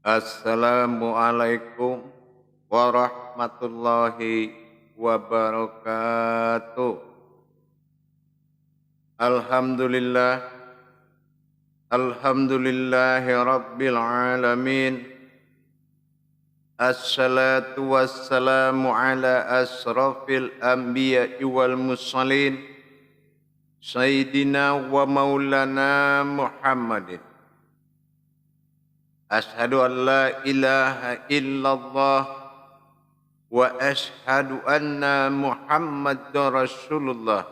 Assalamualaikum warahmatullahi wabarakatuh. Alhamdulillah, alhamdulillahi rabbil alamin. Assalatu wassalamu ala asrafil anbiya'i wal mursalin, Sayyidina wa maulana Muhammadin. Ashhadu an la ilaha illallah wa ashhadu anna Muhammadar Rasulullah.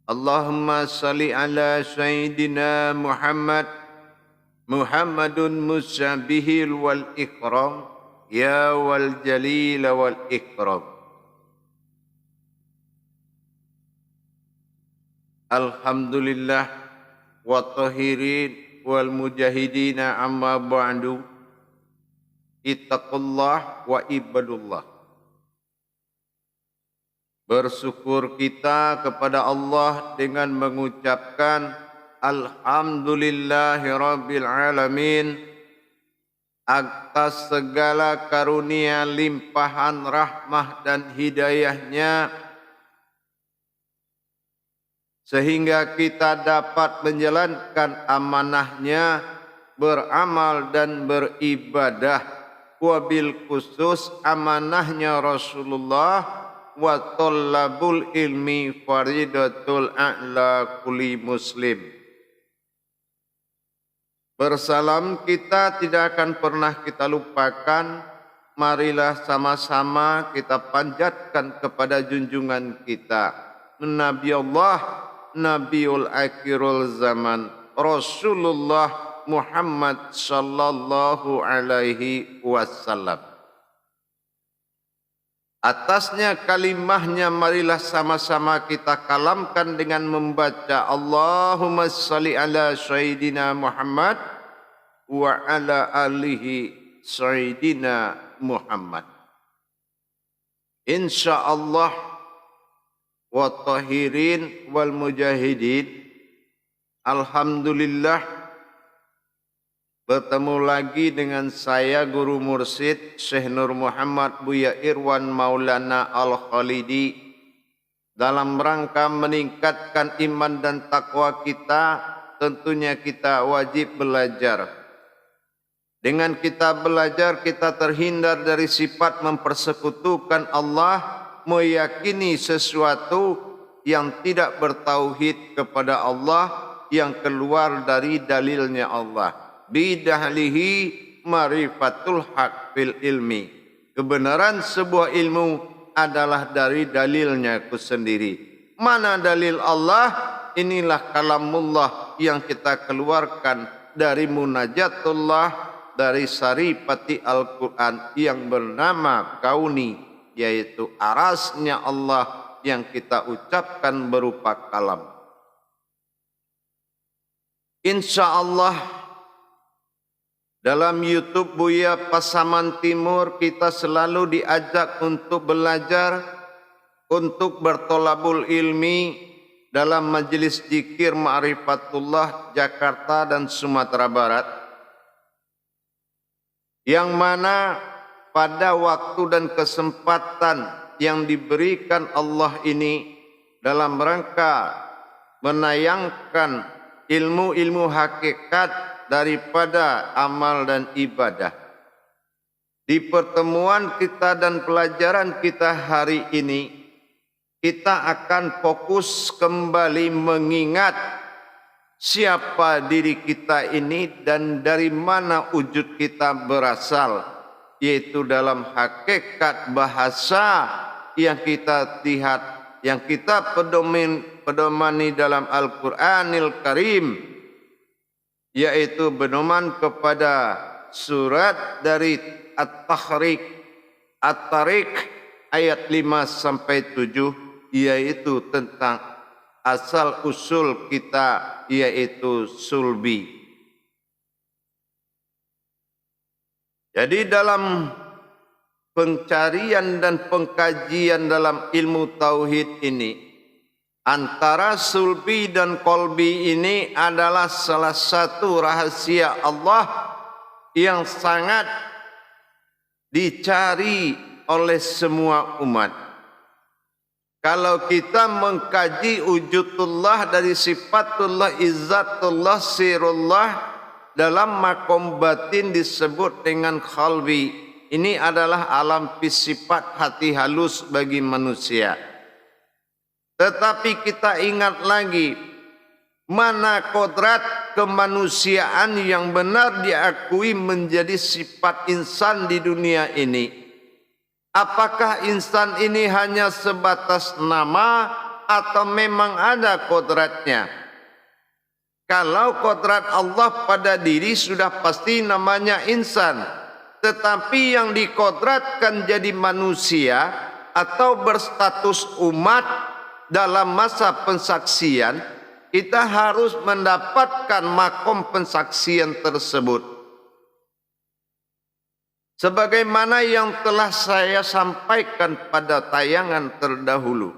Allahumma salli ala Sayyidina Muhammadun musabihil wal ikram, ya wal jalil wal ikram. Alhamdulillah wa tahirin wal mujahidina amma ba'du. Ittaqullah wa ibadullah. Bersyukur kita kepada Allah dengan mengucapkan Alhamdulillahi rabbil alamin atas segala karunia, limpahan rahmah dan hidayahnya, sehingga kita dapat menjalankan amanahnya, beramal dan beribadah, wabil khusus amanahnya Rasulullah, wa tallabul ilmi faridatul a'la kulli muslim. Bersalam kita tidak akan pernah kita lupakan. Marilah sama-sama kita panjatkan kepada junjungan kita, Nabi Allah, Nabiul akhirul zaman, Rasulullah Muhammad sallallahu alaihi wasallam. Atasnya kalimahnya marilah sama-sama kita kalamkan dengan membaca Allahumma salli ala Sayyidina Muhammad wa ala alihi Sayyidina Muhammad. Insyaallah wa tahirin wal mujahidin. Alhamdulillah, bertemu lagi dengan saya Guru Mursyid Syekh Nur Muhammad Buya Irwan Maulana Al-Khalidi dalam rangka meningkatkan iman dan takwa kita. Tentunya kita wajib belajar. Dengan kita belajar, kita terhindar dari sifat mempersekutukan Allah, meyakini sesuatu yang tidak bertauhid kepada Allah, yang keluar dari dalilnya Allah. Bidahlihi marifatul haq fil ilmi. Kebenaran sebuah ilmu adalah dari dalilnya itu sendiri. Mana dalil Allah? Inilah kalamullah yang kita keluarkan dari munajatullah, dari saripati Al-Quran yang bernama kauni, yaitu arasnya Allah yang kita ucapkan berupa kalam. Insyaallah dalam YouTube Buya Pasaman Timur kita selalu diajak untuk belajar, untuk bertolabul ilmi dalam majelis zikir Ma'rifatullah Jakarta dan Sumatera Barat, yang mana pada waktu dan kesempatan yang diberikan Allah ini dalam rangka menayangkan ilmu-ilmu hakikat daripada amal dan ibadah. Di pertemuan kita dan pelajaran kita hari ini, kita akan fokus kembali mengingat siapa diri kita ini dan dari mana wujud kita berasal, yaitu dalam hakikat bahasa yang kita lihat, yang kita pedomani dalam Al-Quranil Karim, yaitu berdoman kepada surat dari At-Tariq ayat 5 sampai 7, yaitu tentang asal usul kita, yaitu sulbi. Jadi dalam pencarian dan pengkajian dalam ilmu tauhid ini, antara sulbi dan kolbi ini adalah salah satu rahasia Allah yang sangat dicari oleh semua umat. Kalau kita mengkaji wujudullah dari sifatullah, izzatullah, sirullah, dalam makom batin disebut dengan khalwi. Ini adalah alam sifat hati halus bagi manusia. Tetapi kita ingat lagi, mana kodrat kemanusiaan yang benar diakui menjadi sifat insan di dunia ini. Apakah insan ini hanya sebatas nama atau memang ada kodratnya? Kalau kodrat Allah pada diri sudah pasti namanya insan. Tetapi yang dikodratkan jadi manusia atau berstatus umat dalam masa pensaksian, kita harus mendapatkan makom pensaksian tersebut. Sebagaimana yang telah saya sampaikan pada tayangan terdahulu,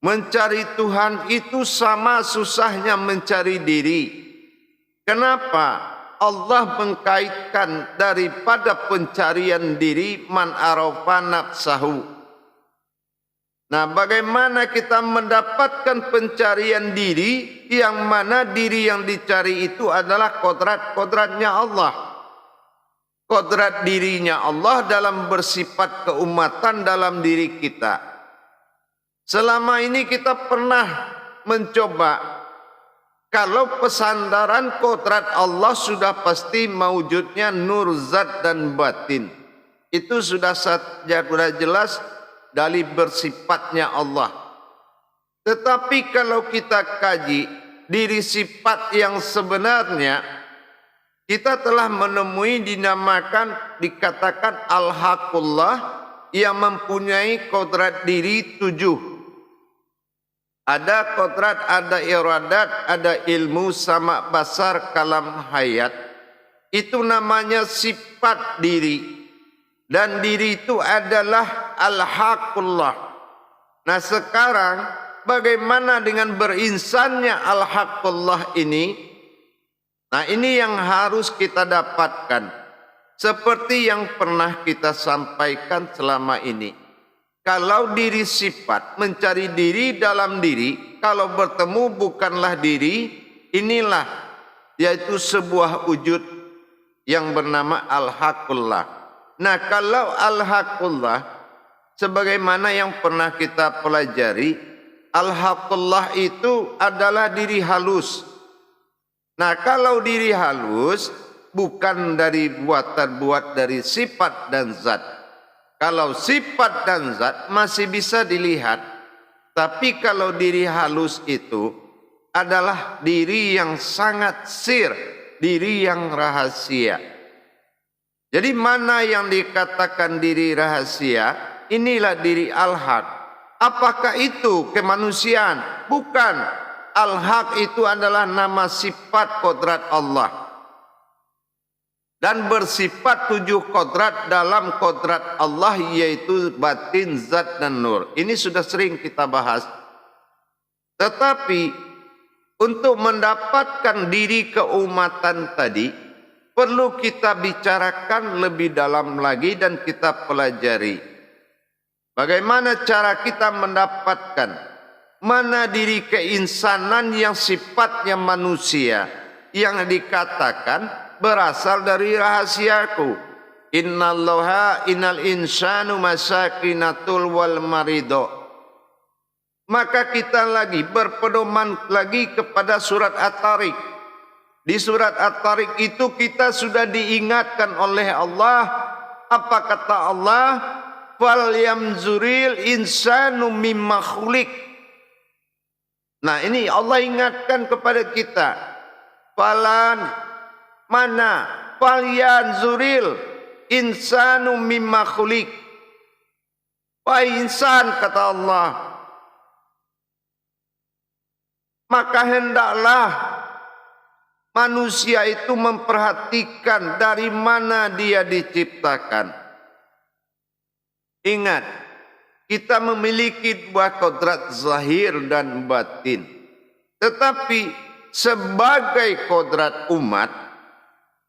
mencari Tuhan itu sama susahnya mencari diri. Kenapa? Allah mengkaitkan daripada pencarian diri man arafa nafsahu. Nah, bagaimana kita mendapatkan pencarian diri yang mana diri yang dicari itu adalah kodrat-kodratnya Allah. Kodrat dirinya Allah dalam bersifat keumatan dalam diri kita. Selama ini kita pernah mencoba, kalau pesandaran kodrat Allah sudah pasti mewujudnya nur zat dan batin. Itu sudah jelas dari bersifatnya Allah. Tetapi kalau kita kaji diri sifat yang sebenarnya, kita telah menemui dikatakan al-haqullah yang mempunyai kodrat diri 7. Ada kodrat, ada iradat, ada ilmu, sama basar, kalam, hayat. Itu namanya sifat diri. Dan diri itu adalah al-haqullah. Nah sekarang bagaimana dengan berinsannya al-haqullah ini? Nah ini yang harus kita dapatkan. Seperti yang pernah kita sampaikan selama ini. Kalau diri sifat, mencari diri dalam diri, kalau bertemu bukanlah diri, inilah yaitu sebuah wujud yang bernama al-haqullah. Nah kalau al-haqullah, sebagaimana yang pernah kita pelajari, al-haqullah itu adalah diri halus. Nah kalau diri halus bukan dari buat dari sifat dan zat. Kalau sifat dan zat masih bisa dilihat. Tapi kalau diri halus itu adalah diri yang sangat sir, diri yang rahasia. Jadi mana yang dikatakan diri rahasia? Inilah diri al-haq. Apakah itu kemanusiaan? Bukan. Al-haq itu adalah nama sifat kodrat Allah. Dan bersifat 7 kodrat dalam kodrat Allah, yaitu batin, zat, dan nur. Ini sudah sering kita bahas. Tetapi untuk mendapatkan diri keumatan tadi, perlu kita bicarakan lebih dalam lagi dan kita pelajari. Bagaimana cara kita mendapatkan mana diri keinsanan yang sifatnya manusia yang dikatakan berasal dari rahasiaku. Innallaha innal insanu masakinatul wal marido. Maka kita lagi berpedoman lagi kepada surat At-Tariq. Di surat At-Tariq itu kita sudah diingatkan oleh Allah. Apa kata Allah? Fal yamzuril insanu mimma khuliq. Nah ini Allah ingatkan kepada kita. Falan mana? Fal yanzuril insanu mimma khuliq. Wahai insan, kata Allah, maka hendaklah manusia itu memperhatikan dari mana dia diciptakan. Ingat, kita memiliki dua kodrat zahir dan batin. Tetapi sebagai kodrat umat,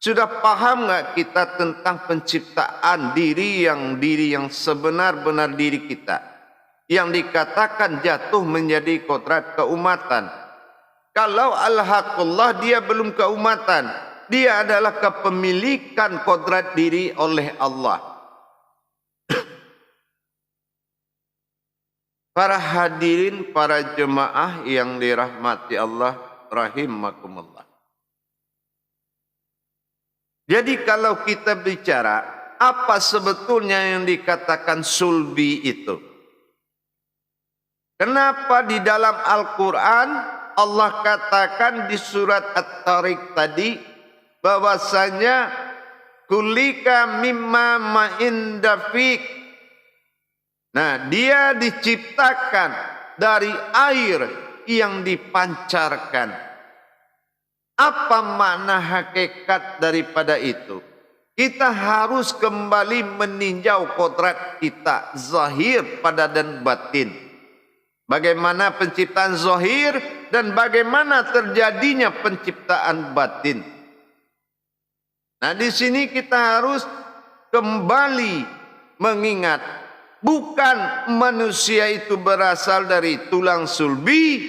Sudah paham nggak kita tentang penciptaan diri yang sebenar-benar diri kita, yang dikatakan jatuh menjadi kodrat keumatan? Kalau al-haqullah, dia belum keumatan, dia adalah kepemilikan kodrat diri oleh Allah. Para hadirin, para jemaah yang dirahmati Allah rahimakumullah. Jadi kalau kita bicara apa sebetulnya yang dikatakan sulbi itu? Kenapa di dalam Al-Quran Allah katakan di surat At-Tariq tadi bahwasanya kulika mimma ma'indafik. Nah, dia diciptakan dari air yang dipancarkan. Apa makna hakikat daripada itu? Kita harus kembali meninjau kodrat kita, zahir pada dan batin. Bagaimana penciptaan zahir dan bagaimana terjadinya penciptaan batin. Nah, di sini kita harus kembali mengingat, bukan manusia itu berasal dari tulang sulbi,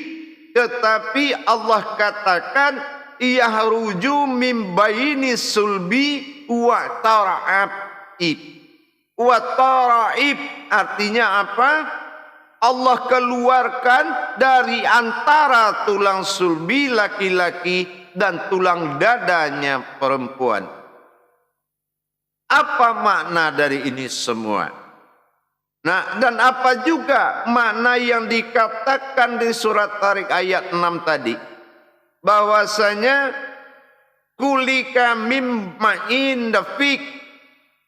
tetapi Allah katakan yahruju min baini sulbi wa tara'ib. Wa tara'ib artinya apa? Allah keluarkan dari antara tulang sulbi laki-laki dan tulang dadanya perempuan. Apa makna dari ini semua? Nah, dan apa juga makna yang dikatakan di surat Tariq ayat 6 tadi? Bahwasanya kulika mimma'in dafik.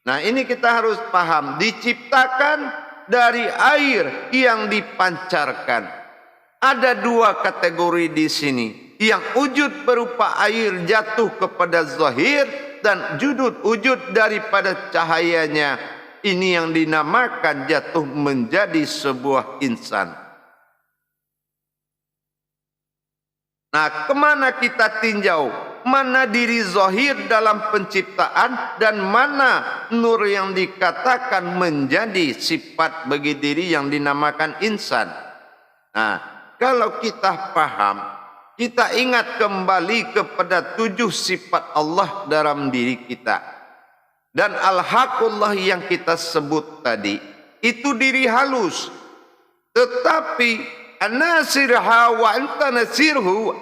Nah, ini kita harus paham, diciptakan dari air yang dipancarkan. Ada dua kategori di sini. Yang wujud berupa air jatuh kepada zahir dan wujud daripada cahayanya. Ini yang dinamakan jatuh menjadi sebuah insan. Nah, kemana kita tinjau? Mana diri zahir dalam penciptaan dan mana nur yang dikatakan menjadi sifat bagi diri yang dinamakan insan. Nah, kalau kita paham, kita ingat kembali kepada 7 sifat Allah dalam diri kita. Dan al-haqullah yang kita sebut tadi, itu diri halus. Tetapi anasirha wa anta nasirhu,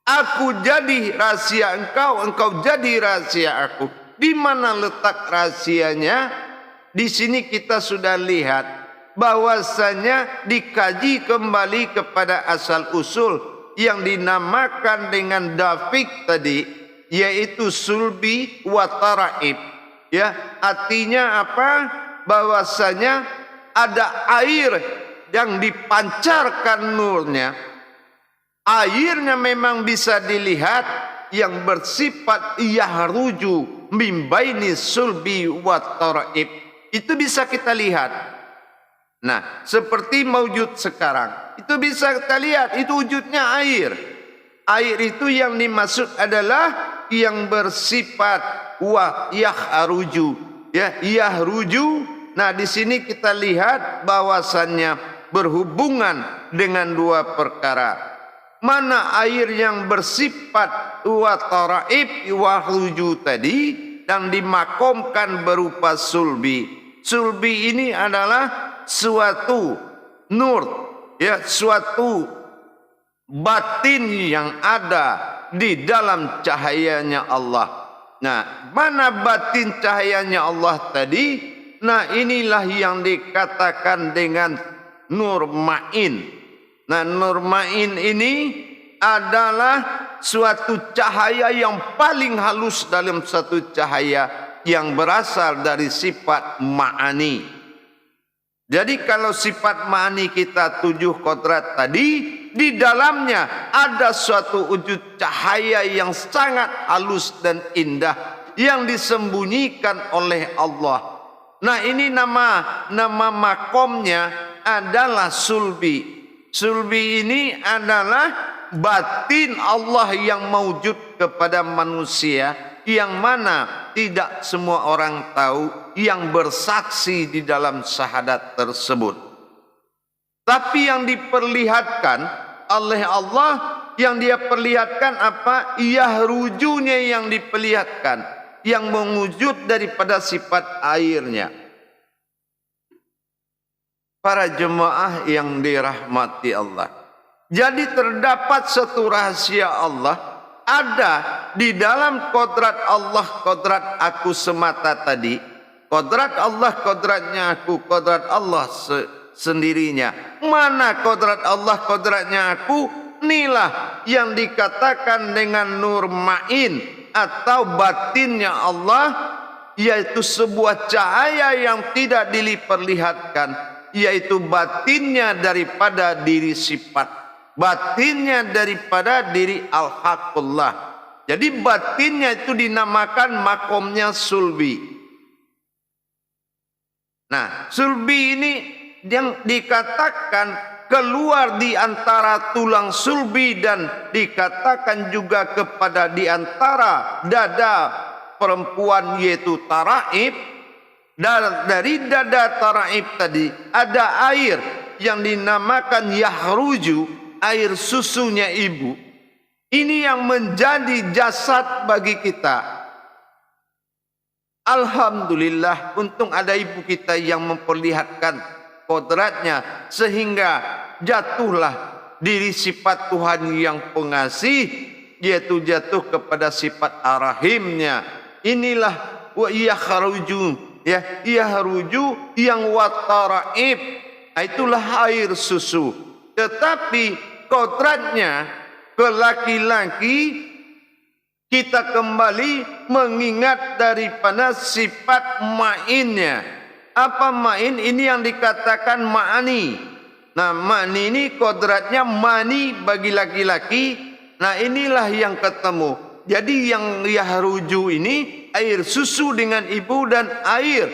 aku jadi rahasia engkau, engkau jadi rahasia aku. Di mana letak rahasianya? Di sini kita sudah lihat bahwasanya dikaji kembali kepada asal usul yang dinamakan dengan dafik tadi, yaitu sulbi wa taraib. Ya, artinya apa? Bahwasanya ada air yang dipancarkan nurnya. Airnya memang bisa dilihat yang bersifat yahruju min baini sulbi wa taraib. Itu bisa kita lihat. Nah, seperti maujud sekarang, itu bisa kita lihat, itu wujudnya air. Air itu yang dimaksud adalah yang bersifat wa yahruju, ya, yahruju. Nah, di sini kita lihat bahwasannya berhubungan dengan dua perkara. Mana air yang bersifat wa taraib wahruju tadi dan dimakomkan berupa sulbi. Sulbi ini adalah suatu nur, ya, suatu batin yang ada di dalam cahayanya Allah. Nah, mana batin cahayanya Allah tadi? Nah, inilah yang dikatakan dengan nur ma'in. Nah, nur ma'in ini adalah suatu cahaya yang paling halus dalam satu cahaya yang berasal dari sifat ma'ani. Jadi kalau sifat ma'ani kita 7 kodrat tadi, di dalamnya ada suatu wujud cahaya yang sangat halus dan indah yang disembunyikan oleh Allah. Nah, ini nama makomnya adalah sulbi. Sulbi ini adalah batin Allah yang mewujud kepada manusia yang mana tidak semua orang tahu, yang bersaksi di dalam syahadat tersebut. Tapi yang diperlihatkan oleh Allah, yang dia perlihatkan apa? Yahrujunya yang diperlihatkan, yang mewujud daripada sifat airnya. Para jemaah yang dirahmati Allah, jadi terdapat satu rahasia Allah ada di dalam kodrat Allah, kodrat aku semata tadi. Kodrat Allah, kodratnya aku, kodrat Allah sendirinya. Mana kodrat Allah, kodratnya aku? Inilah yang dikatakan dengan nur ma'in atau batinnya Allah, yaitu sebuah cahaya yang tidak diperlihatkan, yaitu batinnya daripada diri sifat, batinnya daripada diri al-haqullah. Jadi batinnya itu dinamakan makomnya sulbi. Nah, sulbi ini yang dikatakan keluar di antara tulang sulbi, dan dikatakan juga kepada di antara dada perempuan, yaitu taraib. Dari dada taraib tadi ada air yang dinamakan yahruju, air susunya ibu. Ini yang menjadi jasad bagi kita. Alhamdulillah, untung ada ibu kita yang memperlihatkan kodratnya, sehingga jatuhlah diri sifat Tuhan yang pengasih, yaitu jatuh kepada sifat arahimnya. Inilah wa yakhruju, ya, yahruju yang wataraib, itulah air susu. Tetapi kodratnya ke laki-laki, kita kembali mengingat daripada sifat ma'innya. Apa ma'in? Ini yang dikatakan ma'ani. Nah, ma'ni ini kodratnya mani bagi laki-laki. Nah, inilah yang ketemu. Jadi yang yahruju ini air susu dengan ibu, dan air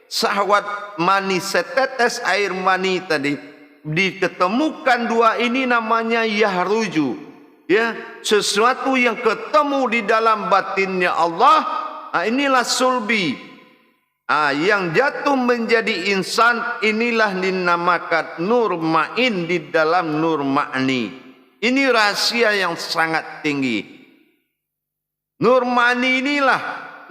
syahwat mani, setetes air mani tadi. Diketemukan dua ini namanya yahruju. Ya, sesuatu yang ketemu di dalam batinnya Allah. Nah, inilah sulbi. Yang jatuh menjadi insan, inilah dinamakan nur ma'in di dalam nur ma'ni. Ini rahasia yang sangat tinggi. Nur ma'ni inilah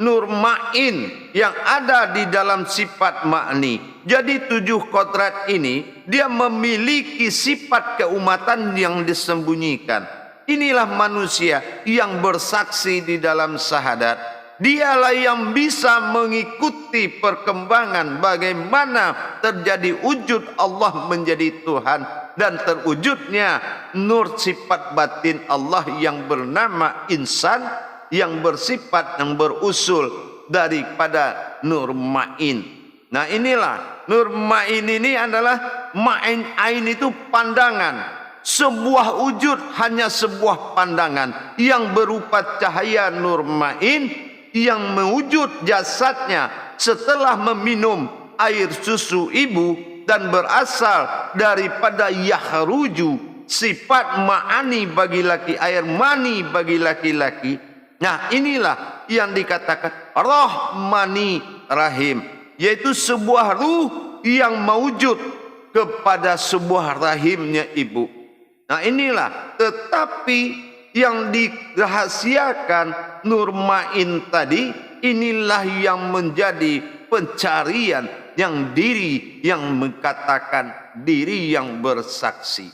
nur ma'in yang ada di dalam sifat ma'ni. Jadi 7 kodrat ini dia memiliki sifat keumatan yang disembunyikan. Inilah manusia yang bersaksi di dalam syahadat. Dialah yang bisa mengikuti perkembangan bagaimana terjadi wujud Allah menjadi Tuhan, dan terwujudnya nur sifat batin Allah yang bernama insan, yang bersifat, yang berusul daripada nur ma'in. Nah, inilah nur ma'in ini adalah ma'in, ain itu pandangan. Sebuah wujud, hanya sebuah pandangan yang berupa cahaya nur ma'in yang mewujud jasadnya setelah meminum air susu ibu, dan berasal daripada yahruju, sifat ma'ani bagi laki, air mani bagi laki-laki. Nah, inilah yang dikatakan rahmani rahim, yaitu sebuah ruh yang mewujud kepada sebuah rahimnya ibu. Nah, inilah, tetapi yang dirahasiakan nur ma'in tadi, inilah yang menjadi pencarian yang diri yang mengatakan diri yang bersaksi.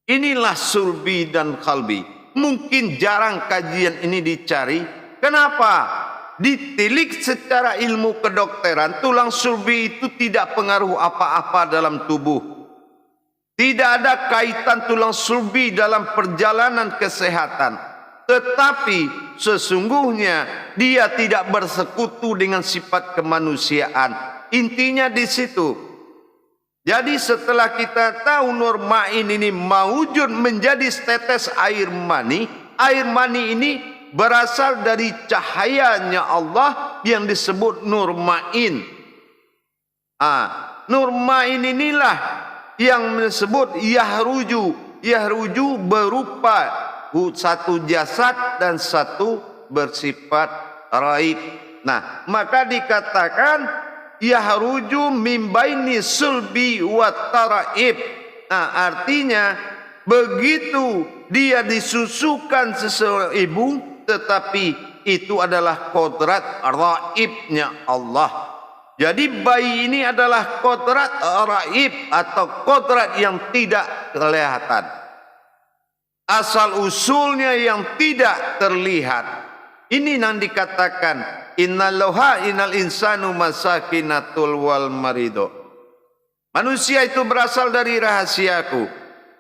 Inilah sulbi dan kalbi. Mungkin jarang kajian ini dicari. Kenapa? Ditilik secara ilmu kedokteran, tulang sulbi itu tidak pengaruh apa-apa dalam tubuh. Tidak ada kaitan tulang sulbi dalam perjalanan kesehatan. Tetapi sesungguhnya dia tidak bersekutu dengan sifat kemanusiaan. Intinya di situ. Jadi setelah kita tahu nur ma'in ini mewujud menjadi setetes air mani ini berasal dari cahayanya Allah yang disebut nur ma'in. Nur ma'in inilah yang disebut yahruju. Yahruju berupa satu jasad dan satu bersifat raib. Nah, maka dikatakan yahruju min baini sulbi wa taraib. Nah, artinya begitu dia disusukan seseorang ibu, tetapi itu adalah kodrat raibnya Allah. Jadi bayi ini adalah kodrat raib atau kodrat yang tidak kelihatan, asal usulnya yang tidak terlihat. Ini yang dikatakan innal insanu masakinatul wal marido. Manusia itu berasal dari rahasiaku.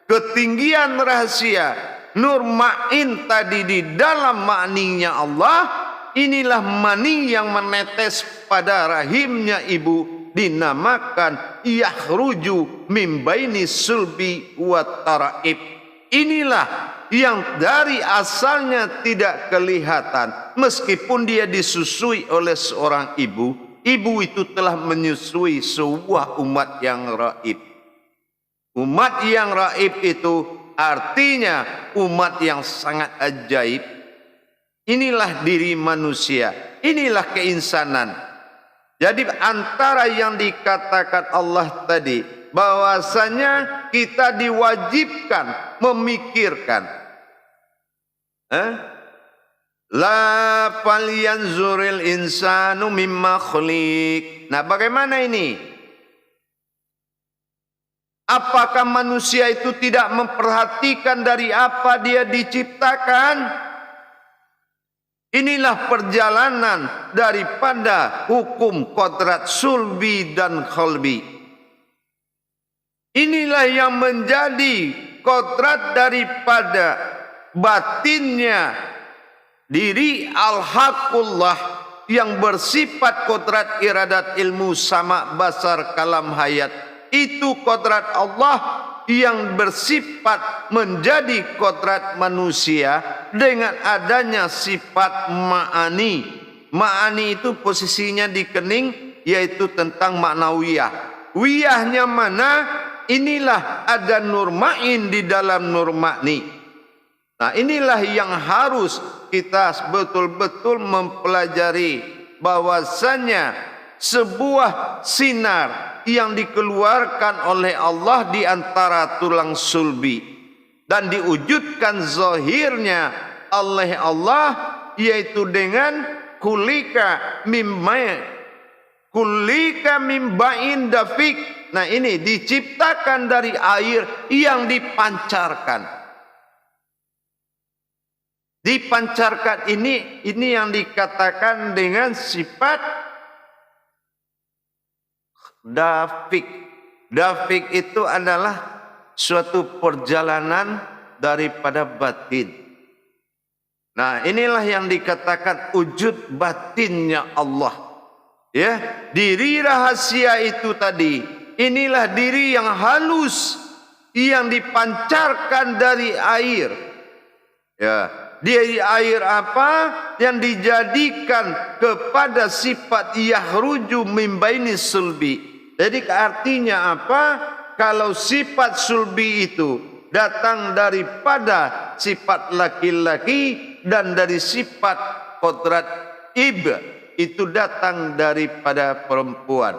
Ketinggian rahasia nur ma'in tadi di dalam ma'ninya Allah, inilah mani yang menetes pada rahimnya ibu, dinamakan yahruju min baini sulbi wa taraib. Inilah yang dari asalnya tidak kelihatan, meskipun dia disusui oleh seorang ibu. Ibu itu telah menyusui sebuah umat yang raib. Umat yang raib itu artinya umat yang sangat ajaib. Inilah diri manusia, inilah keinsanan. Jadi antara yang dikatakan Allah tadi, bahwasanya kita diwajibkan memikirkan, la falyanzuril insanu mimma khuliq. Nah, bagaimana ini? Apakah manusia itu tidak memperhatikan dari apa dia diciptakan? Inilah perjalanan daripada hukum kodrat sulbi dan khalbi. Inilah yang menjadi kodrat daripada batinnya diri al-haqullah yang bersifat kodrat iradat ilmu sama basar kalam hayat. Itu kodrat Allah yang bersifat menjadi kodrat manusia dengan adanya sifat ma'ani. Ma'ani itu posisinya di kening, yaitu tentang maknawiyah. Wiyahnya mana? Inilah ada nur ma'in di dalam nur ma'ni. Nah, inilah yang harus kita betul-betul mempelajari, bahwasanya sebuah sinar yang dikeluarkan oleh Allah di antara tulang sulbi dan diwujudkan zahirnya oleh Allah, yaitu dengan kulika mimbain dafik. Nah, ini diciptakan dari air yang dipancarkan. Dipancarkan ini yang dikatakan dengan sifat dafik. Dafik itu adalah suatu perjalanan daripada batin. Nah, inilah yang dikatakan wujud batinnya Allah. Ya, diri rahasia itu tadi, inilah diri yang halus yang dipancarkan dari air. Ya, dari air apa? Yang dijadikan kepada sifat yahruju min baini sulbi. Jadi artinya apa? Kalau sifat sulbi itu datang daripada sifat laki-laki dan dari sifat kodrat ib itu datang daripada perempuan.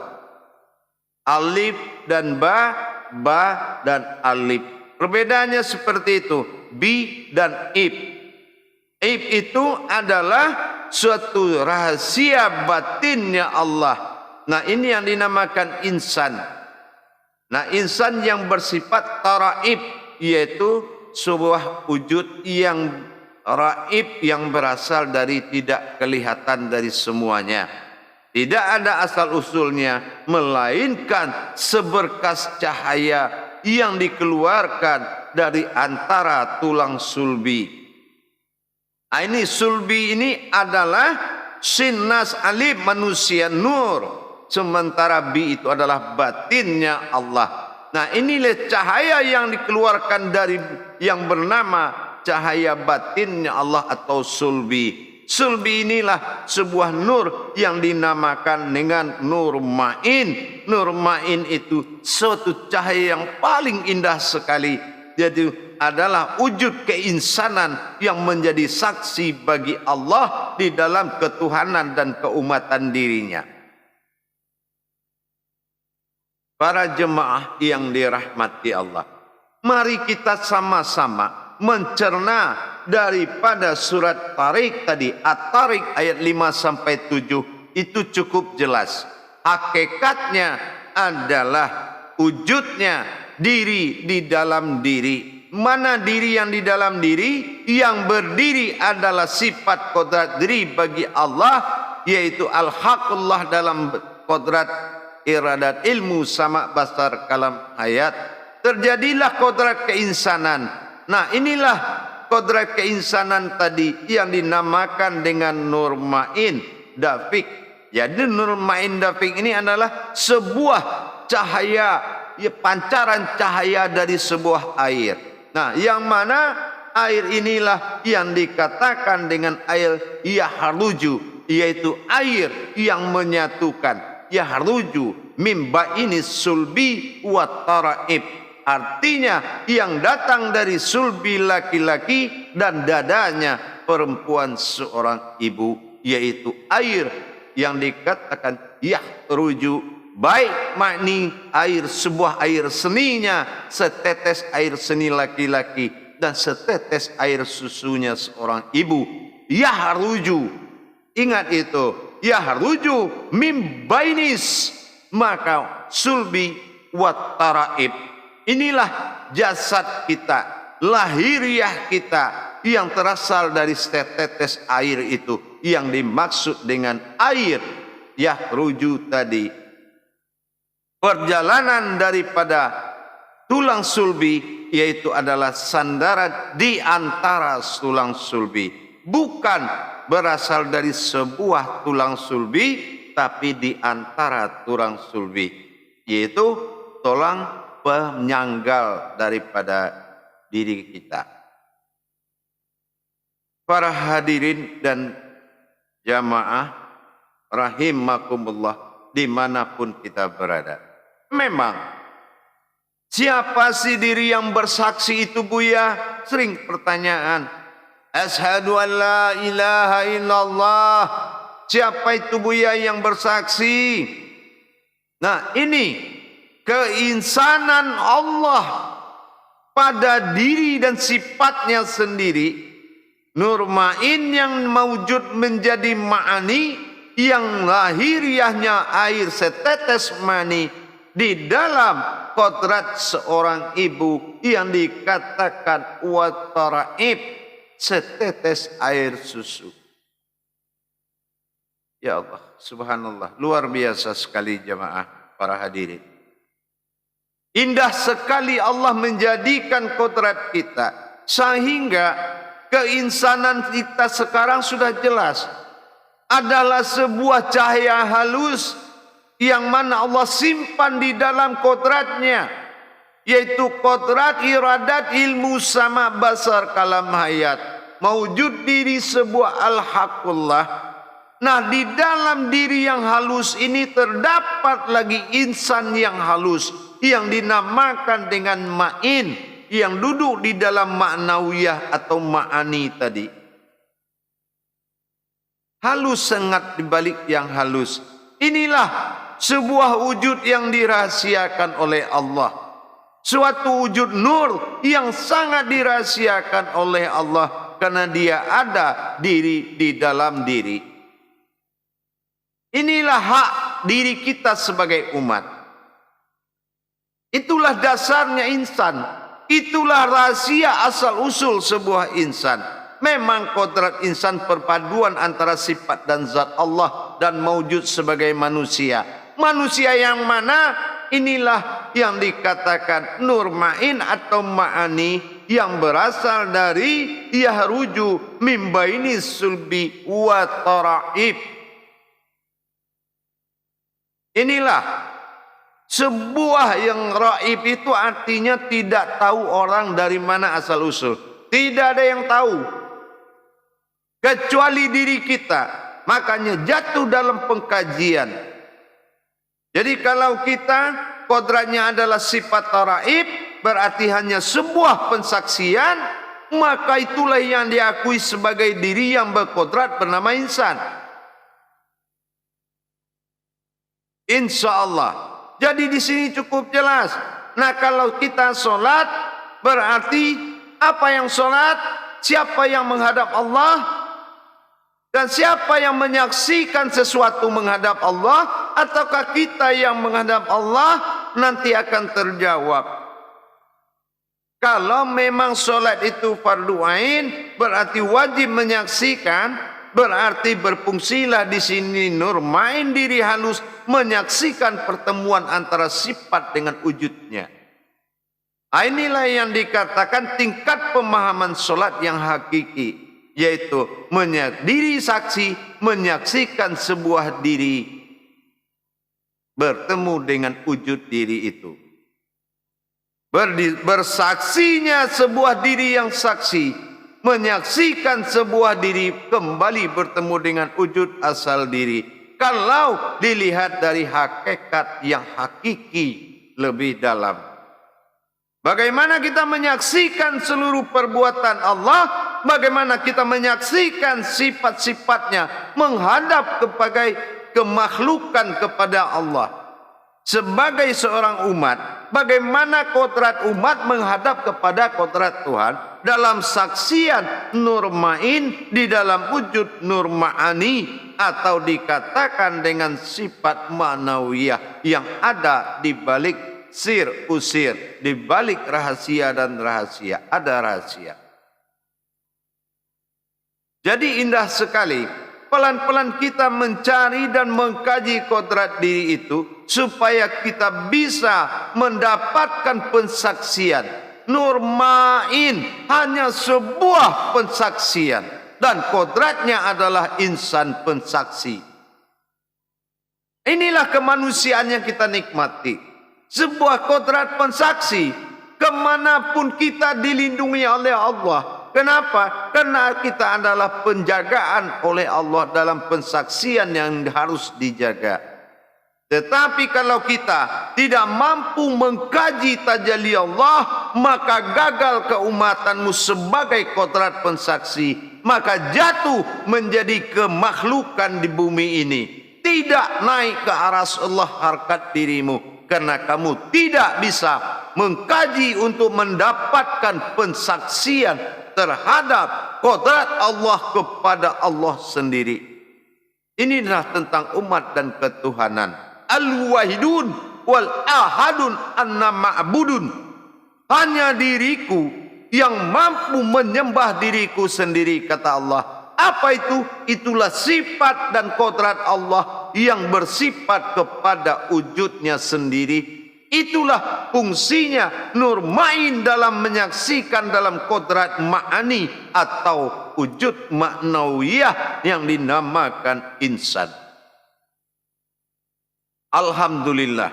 Alif dan ba dan alif. Perbedaannya seperti itu. Bi dan ib. Ib itu adalah suatu rahasia batinnya Allah. Nah, ini yang dinamakan insan. Nah, insan yang bersifat taraib, yaitu sebuah wujud yang raib yang berasal dari tidak kelihatan dari semuanya. Tidak ada asal usulnya, melainkan seberkas cahaya yang dikeluarkan dari antara tulang sulbi. Nah, ini sulbi ini adalah sinnas alif manusia nur. Sementara bi itu adalah batinnya Allah. Nah, inilah cahaya yang dikeluarkan dari yang bernama cahaya batinnya Allah atau sulbi. Sulbi inilah sebuah nur yang dinamakan dengan nur ma'in. Nur ma'in itu suatu cahaya yang paling indah sekali. Jadi adalah wujud keinsanan yang menjadi saksi bagi Allah di dalam ketuhanan dan keumatan dirinya. Para jemaah yang dirahmati Allah, mari kita sama-sama mencerna daripada surat Tariq tadi, At-Tariq ayat 5-7 itu cukup jelas. Hakikatnya adalah wujudnya diri di dalam diri. Mana diri yang di dalam diri? Yang berdiri adalah sifat kodrat diri bagi Allah, yaitu al-haqullah dalam kodrat iradat, ilmu, sama, basar, kalam, hayat. Terjadilah kodrat keinsanan. Nah, inilah kodrat keinsanan tadi yang dinamakan dengan Nur Ma'in Dafiq. Jadi Nur Ma'in Dafiq ini adalah sebuah cahaya, ya, pancaran cahaya dari sebuah air. Nah, yang mana air inilah yang dikatakan dengan air yahruju, yaitu air yang menyatukan. Yahruju mim baini sulbi wa taraib, artinya yang datang dari sulbi laki-laki dan dadanya perempuan seorang ibu, yaitu air yang dikatakan yahruju, baik makni air, sebuah air seninya, setetes air seni laki-laki dan setetes air susunya seorang ibu. Yahruju, ingat itu, yahruju mim bainis, maka sulbi wat taraib. Inilah jasad kita, lahiriah kita yang terasal dari setetes air itu, yang dimaksud dengan air yahruju tadi. Perjalanan daripada tulang sulbi, yaitu adalah sandaran di antara tulang sulbi, bukan berasal dari sebuah tulang sulbi, tapi di antara tulang sulbi, yaitu tulang penyanggal daripada diri kita. Para hadirin dan jamaah rahimakumullah dimanapun kita berada. Memang siapa sih diri yang bersaksi itu, Buya? Sering pertanyaan. Asyhadu an la ilaha illallah. Siapa itu, Buya, yang bersaksi? Nah, ini keinsanan Allah pada diri dan sifatnya sendiri. Nur Ma'in yang mewujud menjadi ma'ani, yang lahiriahnya air setetes mani di dalam kodrat seorang ibu yang dikatakan wataraib, setetes air susu. Ya Allah, subhanallah, luar biasa sekali jemaah para hadirin. Indah sekali Allah menjadikan kodrat kita, sehingga keinsanan kita sekarang sudah jelas adalah sebuah cahaya halus yang mana Allah simpan di dalam kodratnya, yaitu kodrat iradat, ilmu, sama, basar, kalam, hayat, mewujud diri sebuah al-haqullah. Nah, di dalam diri yang halus ini terdapat lagi insan yang halus yang dinamakan dengan ma'in, yang duduk di dalam ma'nawiyah atau ma'ani tadi. Halus sangat dibalik yang halus. Inilah sebuah wujud yang dirahasiakan oleh Allah. Suatu wujud nur yang sangat dirahasiakan oleh Allah, karena dia ada diri di dalam diri. Inilah hak diri kita sebagai umat. Itulah dasarnya insan. Itulah rahasia asal usul sebuah insan. Memang kodrat insan perpaduan antara sifat dan zat Allah dan mewujud sebagai manusia. Manusia yang mana? Inilah yang dikatakan Nur Ma'in atau ma'ani, yang berasal dari yahruju mim baini sulbi wa taraib. Inilah sebuah yang raib, itu artinya tidak tahu orang dari mana asal usul. Tidak ada yang tahu kecuali diri kita. Makanya jatuh dalam pengkajian. Jadi kalau kita kodratnya adalah sifat taraib, berarti hanya sebuah pensaksian, maka itulah yang diakui sebagai diri yang berkodrat bernama insan. Insya Allah. Jadi di sini cukup jelas. Nah, kalau kita sholat, berarti apa yang sholat? Siapa yang menghadap Allah? Dan siapa yang menyaksikan sesuatu menghadap Allah? Ataukah kita yang menghadap Allah? Nanti akan terjawab. Kalau memang sholat itu fardu ain, berarti wajib menyaksikan, berarti berfungsilah di sini nur main diri halus, menyaksikan pertemuan antara sifat dengan wujudnya. Inilah yang dikatakan tingkat pemahaman sholat yang hakiki, yaitu diri saksi menyaksikan sebuah diri bertemu dengan wujud diri itu. Bersaksinya sebuah diri yang saksi menyaksikan sebuah diri kembali bertemu dengan wujud asal diri. Kalau dilihat dari hakikat yang hakiki lebih dalam. Bagaimana kita menyaksikan seluruh perbuatan Allah? Bagaimana kita menyaksikan sifat-sifatnya menghadap kepada kemakhlukan kepada Allah? Sebagai seorang umat, bagaimana kodrat umat menghadap kepada kodrat Tuhan? Dalam saksian nur ma'in, di dalam wujud nur ma'ani, atau dikatakan dengan sifat ma'nawiyah yang ada di balik sir usir, di balik rahasia dan rahasia ada rahasia. Jadi indah sekali pelan-pelan kita mencari dan mengkaji kodrat diri itu supaya kita bisa mendapatkan pensaksian. Nur ma'in hanya sebuah pensaksian dan kodratnya adalah insan pensaksi. Inilah kemanusiaan yang kita nikmati. Sebuah kodrat pensaksi, kemanapun kita dilindungi oleh Allah. Kenapa? Karena kita adalah penjagaan oleh Allah dalam pensaksian yang harus dijaga. Tetapi kalau kita tidak mampu mengkaji tajalli Allah, maka gagal keumatanmu sebagai kodrat pensaksi, maka jatuh menjadi kemakhlukan di bumi ini. Tidak naik ke aras Allah harkat dirimu, karena kamu tidak bisa mengkaji untuk mendapatkan pensaksian terhadap kodrat Allah kepada Allah sendiri. Inilah tentang umat dan ketuhanan. Al-wahidun wal ahadun anna ma'budun. Hanya diriku yang mampu menyembah diriku sendiri, kata Allah. Apa itu? Itulah sifat dan kodrat Allah yang bersifat kepada wujudnya sendiri. Itulah fungsinya nur ma'in dalam menyaksikan dalam kodrat ma'ani atau wujud ma'nawiyah yang dinamakan insan. Alhamdulillah.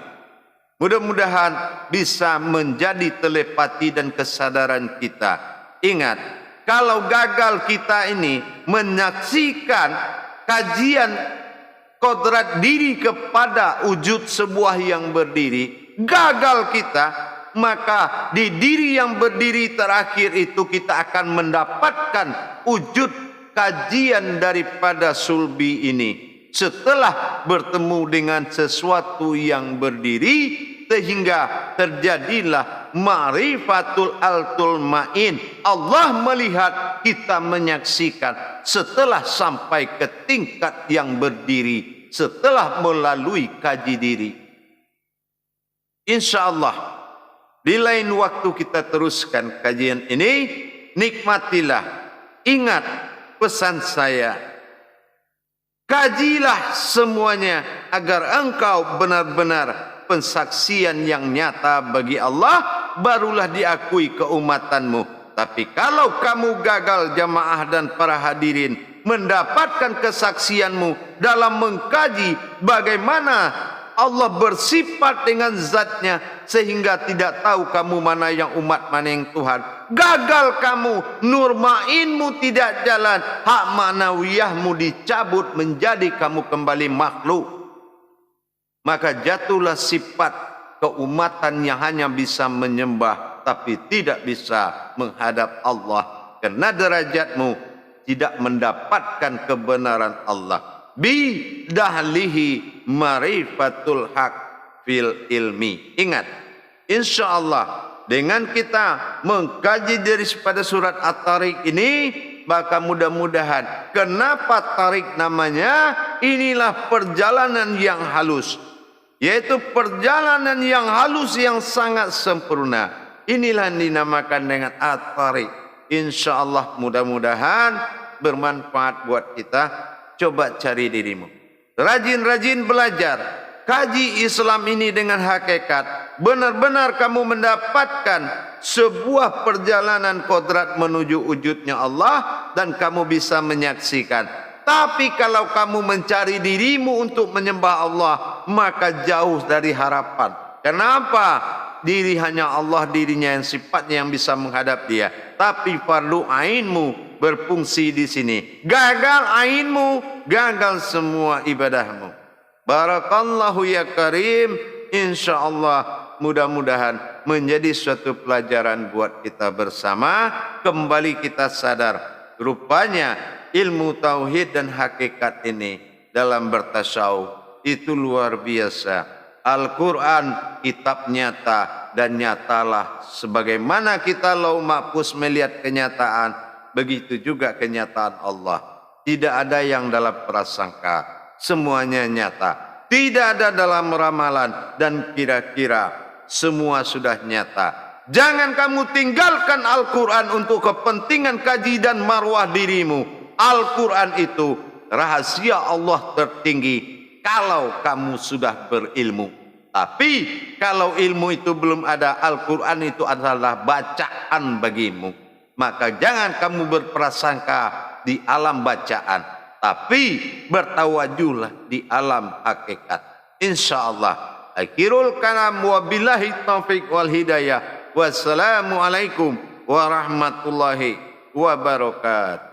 Mudah-mudahan bisa menjadi telepati dan kesadaran kita. Ingat, kalau gagal kita ini menyaksikan kajian kodrat diri kepada wujud sebuah yang berdiri, gagal kita, maka di diri yang berdiri terakhir itu kita akan mendapatkan wujud kajian daripada sulbi ini. Setelah bertemu dengan sesuatu yang berdiri, sehingga terjadilah ma'rifatul altul ma'in. Allah melihat, kita menyaksikan setelah sampai ke tingkat yang berdiri, setelah melalui kaji diri. Insya Allah di lain waktu kita teruskan kajian ini. Nikmatilah, ingat pesan saya, kajilah semuanya agar engkau benar-benar pensaksian yang nyata bagi Allah, barulah diakui keumatanmu. Tapi kalau kamu gagal jamaah dan para hadirin mendapatkan kesaksianmu dalam mengkaji bagaimana Allah bersifat dengan zatnya, sehingga tidak tahu kamu mana yang umat, mana yang Tuhan, gagal kamu, nur ma'inmu tidak jalan, hak ma'nawiyahmu dicabut, menjadi kamu kembali makhluk. Maka jatuhlah sifat keumatan yang hanya bisa menyembah tapi tidak bisa menghadap Allah, karena derajatmu tidak mendapatkan kebenaran Allah. Bi dahlihi marifatul haq fil ilmi. Ingat, insyaallah dengan kita mengkaji daripada surat At-Tariq ini, maka mudah-mudahan, kenapa Tariq namanya? Inilah perjalanan yang halus, yaitu perjalanan yang halus yang sangat sempurna. Inilah dinamakan dengan At-Tariq. InsyaAllah mudah-mudahan bermanfaat buat kita. Coba cari dirimu, rajin-rajin belajar, kaji Islam ini dengan hakikat. Benar-benar kamu mendapatkan sebuah perjalanan kodrat menuju wujudnya Allah, dan kamu bisa menyaksikan. Tapi kalau kamu mencari dirimu untuk menyembah Allah, maka jauh dari harapan. Kenapa? Diri hanya Allah, dirinya yang sifatnya yang bisa menghadap dia. Tapi fardu ainmu berfungsi di sini. Gagal ainmu, gagal semua ibadahmu. Barakallahu ya karim. InsyaAllah mudah-mudahan menjadi suatu pelajaran buat kita bersama. Kembali kita sadar, rupanya ilmu tauhid dan hakikat ini dalam bertasyawuf itu luar biasa. Al-Quran kitab nyata, dan nyatalah sebagaimana kita lauh mahfuz melihat kenyataan, begitu juga kenyataan Allah. Tidak ada yang dalam prasangka, semuanya nyata. Tidak ada dalam ramalan dan kira-kira, semua sudah nyata. Jangan kamu tinggalkan Al-Quran untuk kepentingan kaji dan marwah dirimu. Al-Quran itu rahasia Allah tertinggi kalau kamu sudah berilmu. Tapi kalau ilmu itu belum ada, Al-Quran itu adalah bacaan bagimu. Maka jangan kamu berprasangka di alam bacaan, tapi bertawajulah di alam hakikat. InsyaAllah. Akhirul kalam wa billahi taufiq wal hidayah. Wassalamualaikum warahmatullahi wabarakatuh.